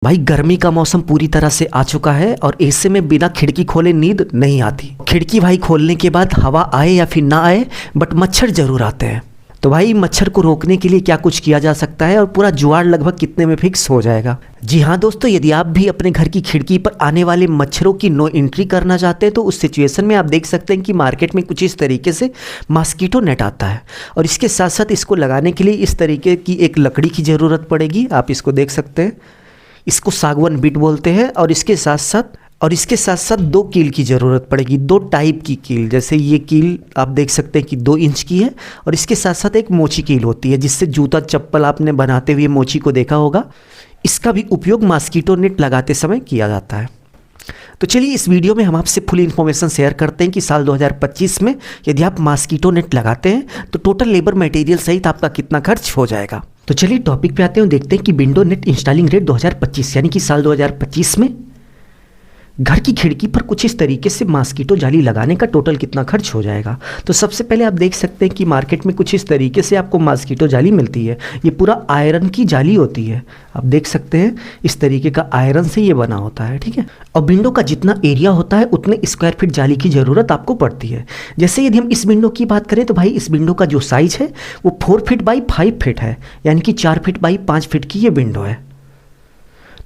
भाई गर्मी का मौसम पूरी तरह से आ चुका है और ऐसे में बिना खिड़की खोले नींद नहीं आती। खिड़की भाई खोलने के बाद हवा आए या फिर ना आए बट मच्छर जरूर आते हैं। तो भाई मच्छर को रोकने के लिए क्या कुछ किया जा सकता है और पूरा जुगाड़ लगभग कितने में फिक्स हो जाएगा। जी हाँ दोस्तों, यदि आप भी अपने घर की खिड़की पर आने वाले मच्छरों की नो एंट्री करना चाहते हैं तो उस सिचुएशन में आप देख सकते हैं कि मार्केट में कुछ इस तरीके से मॉस्किटो नेट आता है और इसके साथ साथ इसको लगाने के लिए इस तरीके की एक लकड़ी की ज़रूरत पड़ेगी। आप इसको देख सकते हैं, इसको सागवान बिट बोलते हैं और इसके साथ साथ दो कील की ज़रूरत पड़ेगी, दो टाइप की कील। जैसे ये कील आप देख सकते हैं कि 2 इंच की है और इसके साथ साथ एक मोची कील होती है जिससे जूता चप्पल आपने बनाते हुए मोची को देखा होगा। इसका भी उपयोग मॉस्किटो नेट लगाते समय किया जाता है। तो चलिए इस वीडियो में हम आपसे फुल इन्फॉर्मेशन शेयर करते हैं कि साल 2025 में यदि आप मॉस्किटो नेट लगाते हैं तो टोटल लेबर मटेरियल सहित आपका कितना खर्च हो जाएगा। तो चलिए टॉपिक पे आते हैं, देखते हैं कि विंडो नेट इंस्टॉलिंग रेट 2025 यानी कि साल 2025 में घर की खिड़की पर कुछ इस तरीके से मॉस्किटो जाली लगाने का टोटल कितना खर्च हो जाएगा। तो सबसे पहले आप देख सकते हैं कि मार्केट में कुछ इस तरीके से आपको मॉस्किटो जाली मिलती है। ये पूरा आयरन की जाली होती है, आप देख सकते हैं इस तरीके का आयरन से ये बना होता है, ठीक है। और विंडो का जितना एरिया होता है उतने स्क्वायर फीट जाली की ज़रूरत आपको पड़ती है। जैसे यदि हम इस विंडो की बात करें तो भाई इस विंडो का जो साइज है वो 4 फीट बाई 5 फीट है, यानी कि 4 फीट बाई 5 फीट की ये विंडो है।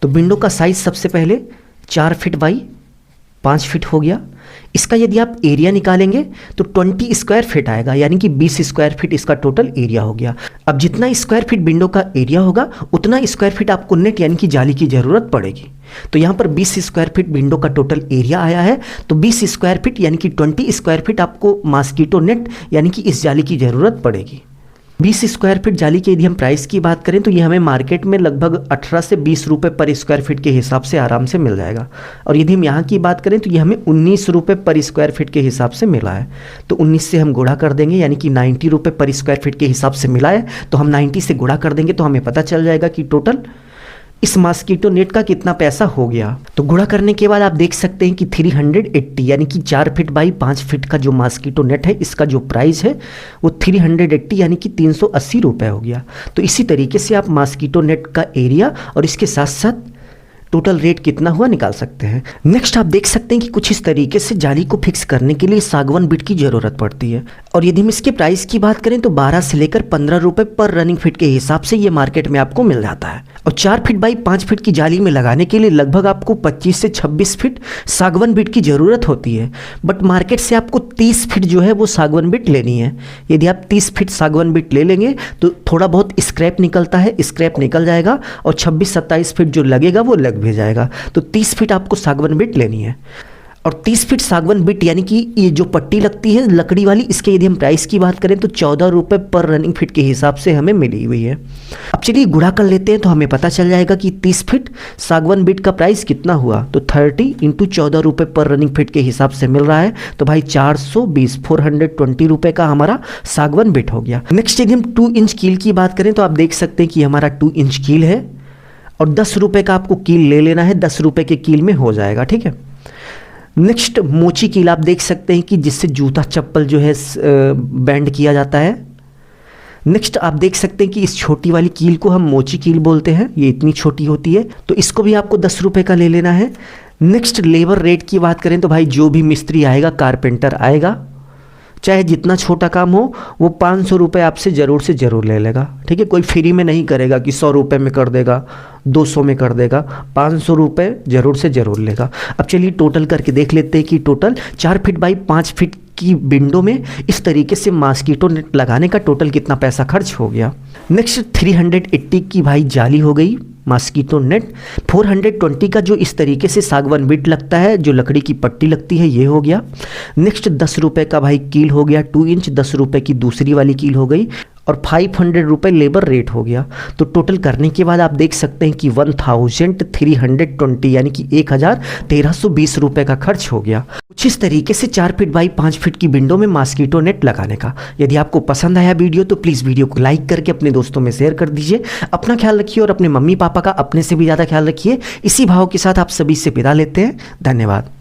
तो विंडो का साइज सबसे पहले 4 फीट बाई 5 फीट हो गया। इसका यदि आप एरिया निकालेंगे तो 20 स्क्वायर फीट आएगा, यानी कि 20 स्क्वायर फीट इसका टोटल एरिया हो गया। अब जितना स्क्वायर फीट विंडो का एरिया होगा उतना स्क्वायर फीट आपको नेट यानी कि जाली की ज़रूरत पड़ेगी। तो यहाँ पर 20 स्क्वायर फीट विंडो का टोटल एरिया आया है, तो 20 स्क्वायर फीट यानी कि 20 स्क्वायर फीट आपको मॉस्किटो नेट यानी कि इस जाली की ज़रूरत पड़ेगी। 20 स्क्वायर फीट जाली के यदि हम प्राइस की बात करें तो ये हमें मार्केट में लगभग 18 से 20 रुपये पर स्क्वायर फीट के हिसाब से आराम से मिल जाएगा। और यदि हम यहाँ की बात करें तो ये हमें 19 रुपये पर स्क्वायर फीट के हिसाब से मिला है। तो 19 से हम गुणा कर देंगे, यानी कि 90 रुपये पर स्क्वायर फीट के हिसाब से मिला है, तो हम 90 से गुणा कर देंगे तो हमें पता चल जाएगा कि टोटल इस मॉस्किटो नेट का कितना पैसा हो गया। तो गुणा करने के बाद आप देख सकते हैं कि 380 यानी कि 4 फीट बाई 5 फीट का जो मॉस्किटो नेट है इसका जो प्राइस है वो 380 यानी कि 380 रुपये हो गया। तो इसी तरीके से आप मॉस्किटो नेट का एरिया और इसके साथ साथ टोटल रेट कितना हुआ निकाल सकते हैं। नेक्स्ट आप देख सकते हैं कि कुछ इस तरीके से जाली को फिक्स करने के लिए सागवान बिट की ज़रूरत पड़ती है और यदि हम इसके प्राइस की बात करें तो 12 से लेकर 15 रुपये पर रनिंग फीट के हिसाब से ये मार्केट में आपको मिल जाता है। और 4 फीट बाई 5 फीट की जाली में लगाने के लिए लगभग आपको 25 से 26 फीट सागवान बिट की ज़रूरत होती है, बट मार्केट से आपको 30 फीट जो है वो सागवान बिट लेनी है। यदि आप 30 फीट सागवान बिट ले लेंगे तो थोड़ा बहुत स्क्रैप निकलता है, स्क्रैप निकल जाएगा और 26-27 फीट जो लगेगा वो लग भी जाएगा। तो 30 फीट आपको सागवान बिट लेनी है और 30 फीट सागवान बिट यानी कि ये जो पट्टी लगती है लकड़ी वाली, इसके यदि हम प्राइस की बात करें तो 14 रुपये पर रनिंग फीट के हिसाब से हमें मिली हुई है। अब चलिए गुणा कर लेते हैं तो हमें पता चल जाएगा कि 30 फीट सागवान बिट का प्राइस कितना हुआ। तो 30 इंटू 14 रुपये पर रनिंग फीट के हिसाब से मिल रहा है, तो भाई 420 रुपये का हमारा सागवान बिट हो गया। नेक्स्ट यदि हम 2 इंच कील की बात करें तो आप देख सकते हैं कि हमारा 2 इंच कील है और 10 रुपये का आपको कील ले लेना है, 10 रुपये के कील में हो जाएगा, ठीक है। नेक्स्ट मोची कील आप देख सकते हैं कि जिससे जूता चप्पल जो है बैंड किया जाता है। नेक्स्ट आप देख सकते हैं कि इस छोटी वाली कील को हम मोची कील बोलते हैं, ये इतनी छोटी होती है, तो इसको भी आपको 10 रुपये का ले लेना है। नेक्स्ट लेबर रेट की बात करें तो भाई जो भी मिस्त्री आएगा, कारपेंटर आएगा, चाहे जितना छोटा काम हो वो 500 रुपये आपसे ज़रूर से ज़रूर ले लेगा, ठीक है। कोई फ्री में नहीं करेगा कि 100 रुपये में कर देगा, 200 में कर देगा, 500 रुपये ज़रूर से ज़रूर लेगा। अब चलिए टोटल करके देख लेते हैं कि टोटल 4 फीट बाई 5 फीट की विंडो में इस तरीके से मॉस्किटो नेट लगाने का टोटल कितना पैसा खर्च हो गया। नेक्स्ट 380 की भाई जाली हो गई मॉस्किटो नेट, 420 का जो इस तरीके से सागवान बिट लगता है, जो लकड़ी की पट्टी लगती है, ये हो गया। नेक्स्ट 10 रुपये का भाई कील हो गया 2 इंच, 10 रुपये की दूसरी वाली कील हो गई और 500 रुपये लेबर रेट हो गया। तो टोटल करने के बाद आप देख सकते हैं कि 1320 यानी कि 1320 रुपये का खर्च हो गया कुछ इस तरीके से 4 फीट बाई 5 फीट की विंडो में मॉस्किटो नेट लगाने का। यदि आपको पसंद आया वीडियो तो प्लीज़ वीडियो को लाइक करके अपने दोस्तों में शेयर कर दीजिए। अपना ख्याल रखिए और अपने मम्मी पापा का अपने से भी ज़्यादा ख्याल रखिए। इसी भाव के साथ आप सभी से विदा लेते हैं। धन्यवाद।